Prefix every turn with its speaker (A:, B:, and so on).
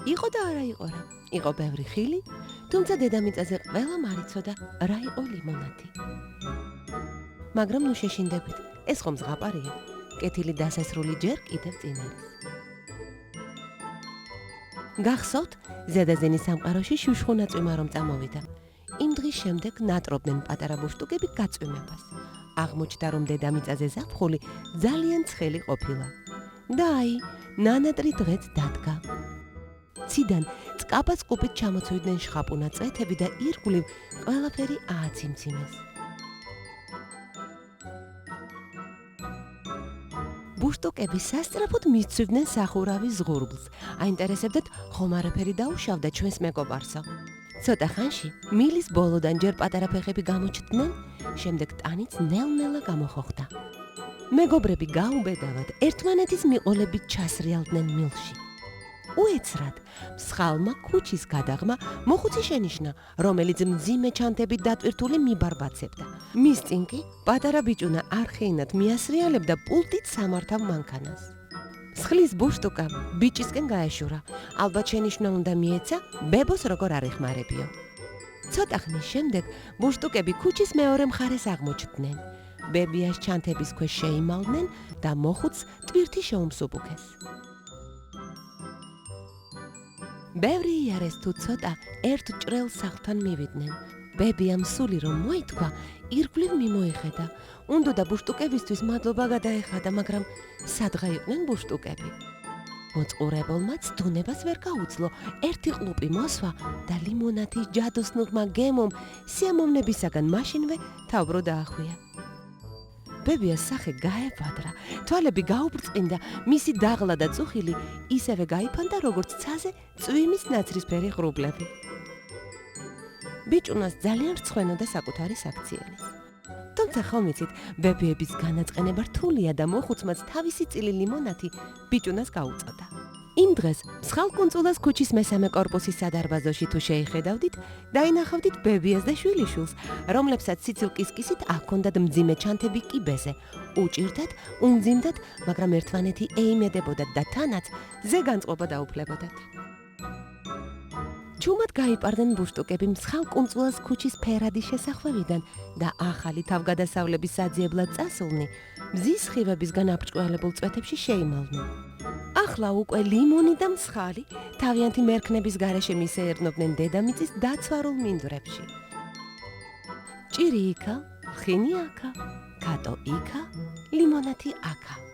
A: იყო და არა იყო რა. იყო ბევრი ხილი, თუმცა დედამიწაზე ყველამ არ იცოდა რა იყო ლიმონადი. მაგრამ ნუ შეშინდებით, ეს ხომ ზღაპარია. კეთილი დასასრული ჯერ კიდევ წინ არის. გახსოვთ, ზედაზენის სამყაროში შუშხუნა წვიმა რომ წამოვიდა. იმ დღის შემდეგ ნატრობდნენ პატარა ბუშტუკები გაწვიმებას. აღმოჩნდა რომ დედამიწაზე ზაფხული ძალიან ცხელი ყოფილა. და აი, ნანატრი დღეც დადგა. ციდან წყაპა-წყუპით ჩამოცვიდნენ შხაპუნა წვეთები და ირგვლივ ყველაფერი ააციმციმეს. ბუშტუკები სასწრაფოდ მისცვივდნენ სახურავის ზღურბლს. აინტერესებდათ, ხომ არაფერი დაუშავდა ჩვენს მეგობარსო. ცოტა ხანში მილის ბოლოდან ჯერ პატარა ფეხები გამოჩნდნენ, შემდეგ ტანიც ნელ-ნელა გამოხოხდა. მეგობრები გაუბედავად ერთმანეთის მიყოლებით ჩასრიალდნენ მილში. უეცრად მსხალმა ქუჩის გადაღმა მოხუცი შენიშნა, რომელიც მძიმე ჩანთებით დატვირთული მიბარბაცებდა. მის წინ კი პატარა ბიჭუნა არხეინად მიასრიალებდა პულტით სამართავ მანქანას. მსხლის ბუშტუკა ბიჭისკენ გაეშურა. ალბათ შენიშვნა უნდა მიეცა, ბებოს როგორ არ ეხმარებიო. ცოტა ხნის შემდეგ ბუშტუკები ქუჩის მეორე მხარეს აღმოჩნდნენ. ბებიას ჩანთების ქვეშ შეიმალდნენ და მოხუცს ტვირთი შეუმსუბუქეს. ბევრი იარეს თუ ცოტა ერთ ჭრელ სახლთან მივიდნენ. ბებიამ სული რომ მოითქვა, ირგვლივ მიმოიხედა. უნდოდა ბუშტუკებისთვის მადლობა გადაეხადა, მაგრამ სადღა იყვნენ ბუშტუკები. მოწყურებელმაც დუნებას ვერ გაუძლო. ერთი ყლუპი მოსვა და ლიმონადის ჯადოსნურმა გემომ სიამოვნებისაგან მაშინვე თავბრო დაახვია. ბებიას სახე გაებადრა, თვალები გაუბრწყინდა, მისი დაღლა და წუხილი ისევე გაიფანტა, როგორც ცაზე წვიმის ნაცრისფერი ღრუბლები. ბიჭუნას ძალიან რცხვენოდა საკუთარი საქციელის. თუმცა ხომ იცით, ბებიების განაწყენება რთულია და მოხუცმაც თავისი წილი ლიმონადი ბიჭუნას გაუწოდა. იმ დღეს მსხალკუნწულას ქუჩის მესამე კორპუსის სადარბაზოში თუ შეიხედავდით, დაინახავდით ბებიას და შვილიშვილს, რომლებსაც სიცილკისკისით აქონდათ მძიმე ჩანთები კიბეზე. უჭირდათ, უმძიმდათ, მაგრამ ერთმანეთი ეიმედებოდათ და თანაც ზეგანწყობა დაუფლებოდათ. ჩუმად გაიპარდნენ ბუშტუკები მსხალკუნწულას ქუჩის ფერადი შესახვევიდან და ახალი თავგადასავლების საძიებლად წასულნი მზის სხივებისგან აფრჭკველებულ წვეთებში შეიმალნენ. ახლა უკვე ლიმონი და მსხალი თავიანთი მერქნების გარეშე მისეერნობდნენ დედამიწის დაცვარულ მინდვრებში. ჭირი იქა, ხინი აქა, კატო იქა, ლიმონადი აქა.